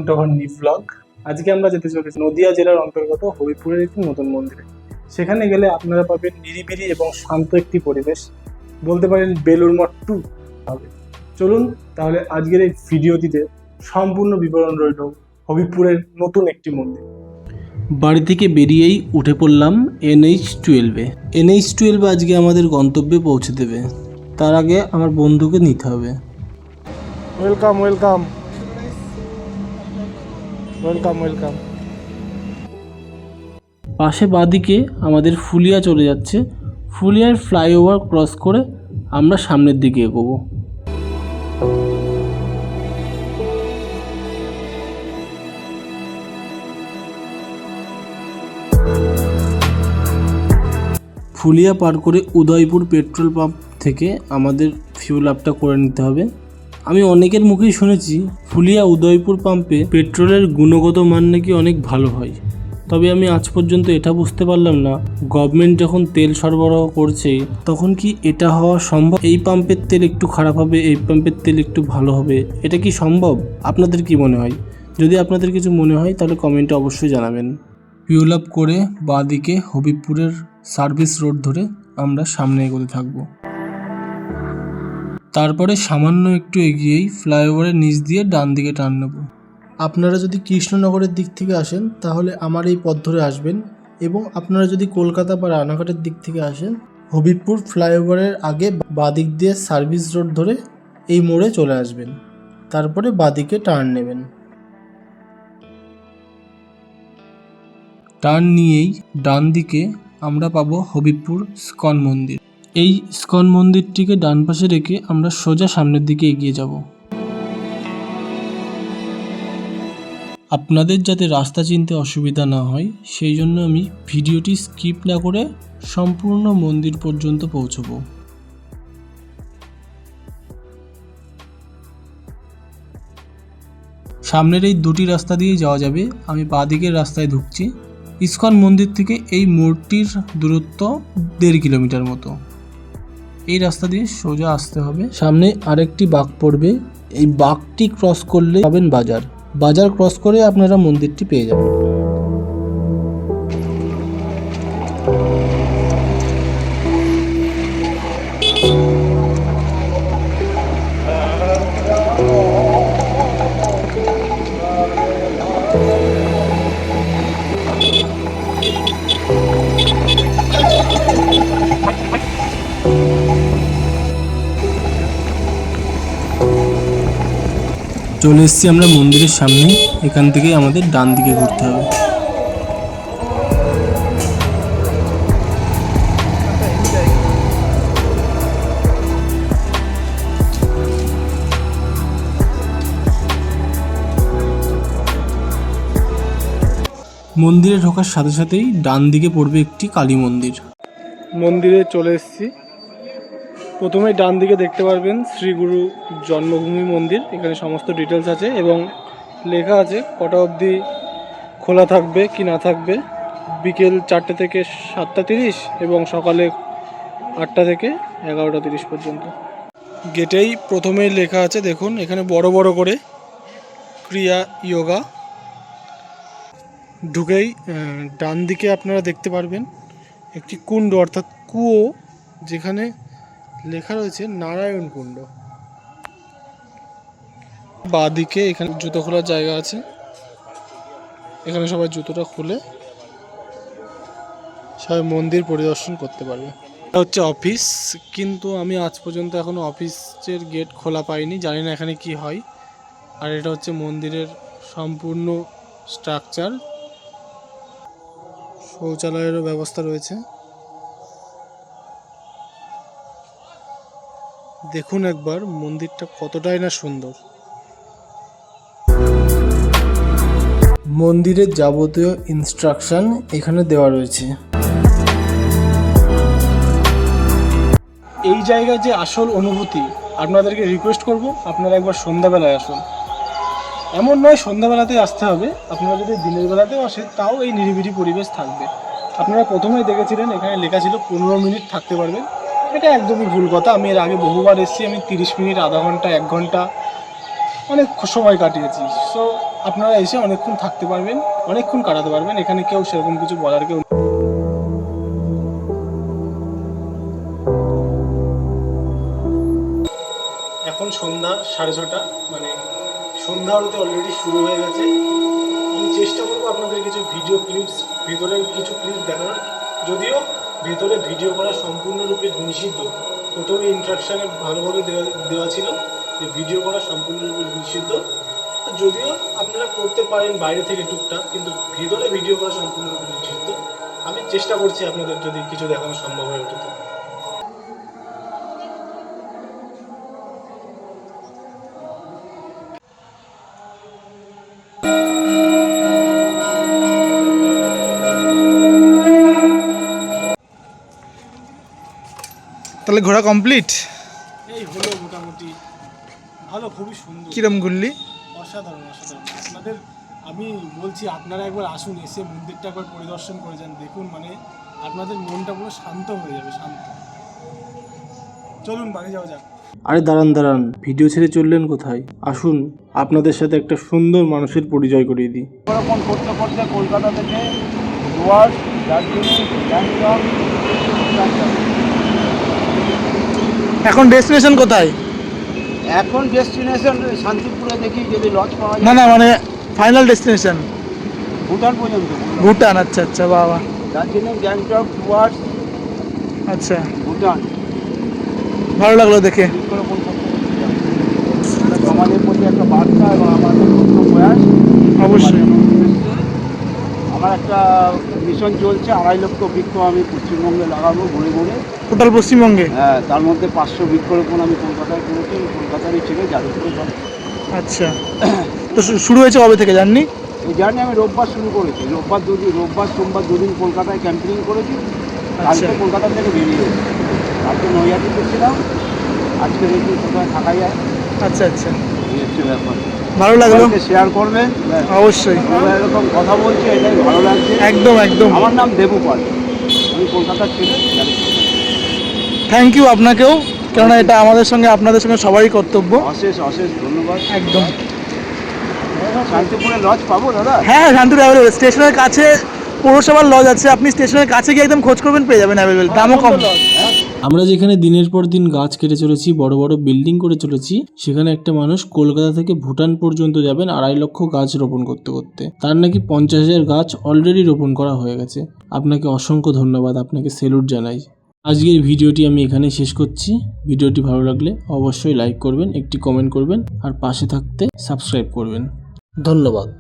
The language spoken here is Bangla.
To our new blog. আজকে আমরা যেতে চলেছি নদিয়া জেলার অন্তর্গত হবিপুরের একটি নতুন মন্দিরে। সেখানে গেলে আপনারা পাবেন নিরিবিলি এবং শান্ত একটি পরিবেশ, বলতে পারেন বেলুড় মঠ 2 হবে। চলুন তাহলে আজকের এই ভিডিওটিতে সম্পূর্ণ বিবরণ রইল হবিপুরের নতুন একটি মন্দির। বাড়ি থেকে বেরিয়েই উঠে পড়লাম NH12-এ। NH12 আজকে আমাদের গন্তব্যে পৌঁছে দেবে, তার আগে আমার বন্ধুকে নিতে হবে। Welcome welcome welcome welcome. পাশে বাঁদিকে আমাদের ফুলিয়া চলে যাচ্ছে। ফুলিয়ার ফ্লাইওভার ক্রস করে আমরা সামনের দিকে এগোবো। ফুলিয়া পার করে উদয়পুর পেট্রোল পাম্প থেকে আমাদের ফিউল আপটা করে নিতে হবে। আমি অনেকের মুখেই শুনেছি ফুলিয়া উদয়পুর পাম্পে পেট্রোলের গুণগত মান নাকি অনেক ভালো হয়, তবে আমি আজ পর্যন্ত এটা বুঝতে পারলাম না গভর্নমেন্ট যখন তেল সরবরাহ করছে তখন কি এটা হওয়া সম্ভব? এই পাম্পের তেল একটু খারাপ হবে, এই পাম্পের তেল একটু ভালো হবে, এটা কি সম্ভব? আপনাদের কি মনে হয়? যদি আপনাদের কিছু মনে হয় তাহলে কমেন্টে অবশ্যই জানাবেন। ফিউল আপ করে বাঁদিকে হবিপুরের সার্ভিস রোড ধরে আমরা সামনে এগোতে থাকব। তারপরে সামান্য একটু এগিয়েই ফ্লাইওভারের নিচ দিয়ে ডান দিকে টার্ন নেব। আপনারা যদি কৃষ্ণনগরের দিক থেকে আসেন তাহলে আমার এই পথ ধরে আসবেন, এবং আপনারা যদি কলকাতা বা রানাঘাটের দিক থেকে আসেন হবিপুর ফ্লাইওভারের আগে বাঁদিক দিয়ে সার্ভিস রোড ধরে এই মোড়ে চলে আসবেন, তারপরে বাঁদিকে টার্ন নেবেন। টার্ন নিয়েই ডান দিকে আমরা পাবো হবিপুর ইস্কন মন্দির। এই ইস্কন মন্দিরটিকে ডান পাশে রেখে আমরা সোজা সামনের দিকে এগিয়ে যাব। আপনাদের যাতে রাস্তা চিনতে অসুবিধা না হয় সেই জন্য আমি ভিডিওটি স্কিপ না করে সম্পূর্ণ মন্দির পর্যন্ত পৌঁছবো। সামনের এই দুটি রাস্তা দিয়েই যাওয়া যাবে। আমি বাঁ দিকের রাস্তায় ঢুকছি। ইস্কন মন্দির থেকে এই মোড়টির দূরত্ব 1.5 কিলোমিটার মতো। এই রাস্তা দিয়ে সোজা আসতে হবে। সামনে আরেকটি বাঁক পড়বে, এই বাঁকটি ক্রস করলে পাবেন বাজার। বাজার ক্রস করে আপনারা মন্দিরটি পেয়ে যাবেন। চলে এসেছি আমরা মন্দিরের সামনে। এখান থেকে আমাদের ডান দিকে ঘুরতে হবে। মন্দিরে ঢোকার সাথে সাথেই ডান দিকে পড়বে একটি কালী মন্দির। মন্দিরে চলে এসেছি। প্রথমে ডান দিকে দেখতে পারবেন শ্রী গুরু জন্মভূমি মন্দির। এখানে সমস্ত ডিটেলস আছে এবং লেখা আছে কটা অবধি খোলা থাকবে কি না থাকবে। বিকেল 4টে থেকে 7:30 এবং সকালে 8টা থেকে 11:30 পর্যন্ত। গেটেই প্রথমেই লেখা আছে, দেখুন এখানে বড় বড় করে ক্রিয়া যোগা। ঢুকেই ডান দিকে আপনারা দেখতে পারবেন একটি কুণ্ড অর্থাৎ কুয়ো, যেখানে লেখা রয়েছে নারায়ণ কুণ্ড। বাঁ দিকে এখানে জুতো খোলার জায়গা আছে, এখানে সবাই জুতোটা খুলে সবাই মন্দির পরিদর্শন করতে পারবে। এটা হচ্ছে অফিস, কিন্তু আমি আজ পর্যন্ত এখনো অফিসের গেট খোলা পাইনি, জানি না এখানে কি হয়। আর এটা হচ্ছে মন্দিরের সম্পূর্ণ স্ট্রাকচার। শৌচালয়েরও ব্যবস্থা রয়েছে। দেখুন একবার মন্দিরটা কতটাই না সুন্দর। মন্দিরের যাবতীয় ইনস্ট্রাকশন এখানে দেওয়া রয়েছে। এই জায়গায় যে আসল অনুভূতি, আপনাদেরকে রিকোয়েস্ট করব আপনারা একবার সন্ধ্যাবেলায় আসুন। এমন নয় সন্ধ্যাবেলাতেই আসতে হবে, আপনারা যদি দিনের বেলাতেও আসেন তাও এই নিরিবিলি পরিবেশ থাকবে। আপনারা প্রথমেই দেখেছিলেন এখানে লেখা ছিল 15 মিনিট থাকতে পারবেন। এটা একদমই ভুল কথা। আমি এর আগে বহুবার এসেছি, আমি 30 মিনিট, আধা ঘন্টা, 1 ঘন্টা অনেক সময় কাটিয়েছি। সো আপনারা এসে অনেকক্ষণ থাকতে পারবেন, অনেকক্ষণ কাটাতে পারবেন। এখানে কেউ সেরকম কিছু বলার কেউ। এখন সন্ধ্যা 6:30, মানে সন্ধ্যা আরতি অলরেডি শুরু হয়ে গেছে। আমি চেষ্টা করবো আপনাদের কিছু ভিডিও ক্লিপস, ভেতরের কিছু ক্লিপস দেখানোর। যদিও ভেতরে ভিডিও করা সম্পূর্ণরূপে নিষিদ্ধ। প্রথমে ইনস্ট্রাকশানে ভালোভাবে দেওয়া ছিল যে ভিডিও করা সম্পূর্ণরূপে নিষিদ্ধ। যদিও আপনারা করতে পারেন বাইরে থেকে টুকটাক, কিন্তু ভেতরে ভিডিও করা সম্পূর্ণরূপে নিষিদ্ধ। আমি চেষ্টা করছি আপনাদের যদি কিছু দেখানো সম্ভব হয়ে ওঠে তো। তাহলে ঘোরা কমপ্লিট। এই হলো মোটামুটি ভালো, খুবই সুন্দর। কিরম ঘুরলি? অসাধারণ অসাধারণ। আপনাদের আমি বলছি আপনারা একবার আসুন, এসে মন্দিরটা একবার পরিদর্শন করে যান, দেখুন মানে আপনাদের মনটা পুরো শান্ত হয়ে যাবে, শান্ত। চলুন বাড়ি যাওয়া যাক। আরে দাঁড়ান, ভিডিও ছেড়ে চললেন কোথায়? আসুন আপনাদের সাথে একটা সুন্দর মানুষের পরিচয় করিয়ে দিই। এরকম করতে করতে কলকাতা থেকে ডুয়ার্স, দার্জিলিং, গ্যাংটক, এখন ডেস্টিনেশন কোথায়? এখন ডেস্টিনেশন শান্তিপুরে, দেখি যদি লজ পাওয়া যায়। না মানে ফাইনাল ডেস্টিনেশন ভুটান পর্যন্ত। ভুটান, আচ্ছা আচ্ছা, বাবা। দার্জিলিং, গ্যাংটক, ডুয়ার্স, আচ্ছা, ভুটান। ভালো লাগলো দেখে। বৃক্ষরোপণ করতে করতে যাবো। এটা সমাজের প্রতি একটা বার্তা এবং আমাদের ছোট্ট প্রয়াস। অবশ্যই। আমার একটা মিশন চলছে, 2.5 লক্ষ বৃক্ষ আমি পশ্চিমবঙ্গে লাগাবো ঘুরে ঘুরে। টোটাল পশ্চিমবঙ্গে? হ্যাঁ, তার মধ্যে 500 বৃক্ষরোপণ আমি কলকাতায় করেছি। কলকাতারই ছেলে, যাদবপুরে বাড়ি। আচ্ছা, তো শুরু হয়েছে কবে থেকে জাননি? এই জার্নি আমি রোববার শুরু করেছি। রোববার সোমবার দুদিন কলকাতায় ক্যাম্পিং করেছি। কালকে কলকাতা থেকে বেরিয়ে এসেছি। কালকে নৈহাটিতে ছিলাম, আজকে দেখি কোথায় থাকা যায়। আচ্ছা আচ্ছা, এই হচ্ছে ব্যাপার। ভালো লাগলো। শেয়ার করবেন। অবশ্যই। আমরা এরকম কথা বলছি, এটাই ভালো লাগছে। একদম একদম। আমার নাম দেবু পাল, আমি কলকাতার ছেলে। থ্যাংক ইউ আপনাকেও, কেননা এটা আমাদের সঙ্গে আপনাদের সঙ্গে সবারই কর্তব্য। অশেষ অশেষ ধন্যবাদ। একদম। শান্তিপুরে লজ পাবো দাদা? হ্যাঁ, শান্তিপুর অ্যাভেলেবেল। স্টেশনের কাছে পৌরসভার লজ আছে, আপনি স্টেশনের কাছে গিয়ে একদম খোঁজ করবেন, পেয়ে যাবেন অ্যাভেলেবেল, দামও কম। আমরা যেখানে দিনের পর দিন গাছ কেটে চলেছি, বড় বড় বিল্ডিং করে চলেছি, সেখানে একটা মানুষ কলকাতা থেকে ভুটান পর্যন্ত যাবেন 2.5 লক্ষ গাছ রোপণ করতে করতে। তার নাকি 50,000 গাছ অলরেডি রোপণ করা হয়ে গেছে। আপনাকে অসংখ্য ধন্যবাদ, আপনাকে সেলুট জানাই। আজকের ভিডিওটি আমি এখানে শেষ করছি। ভিডিওটি ভালো লাগলে অবশ্যই লাইক করবেন, একটি কমেন্ট করবেন, আর পাশে থাকতে সাবস্ক্রাইব করবেন। ধন্যবাদ।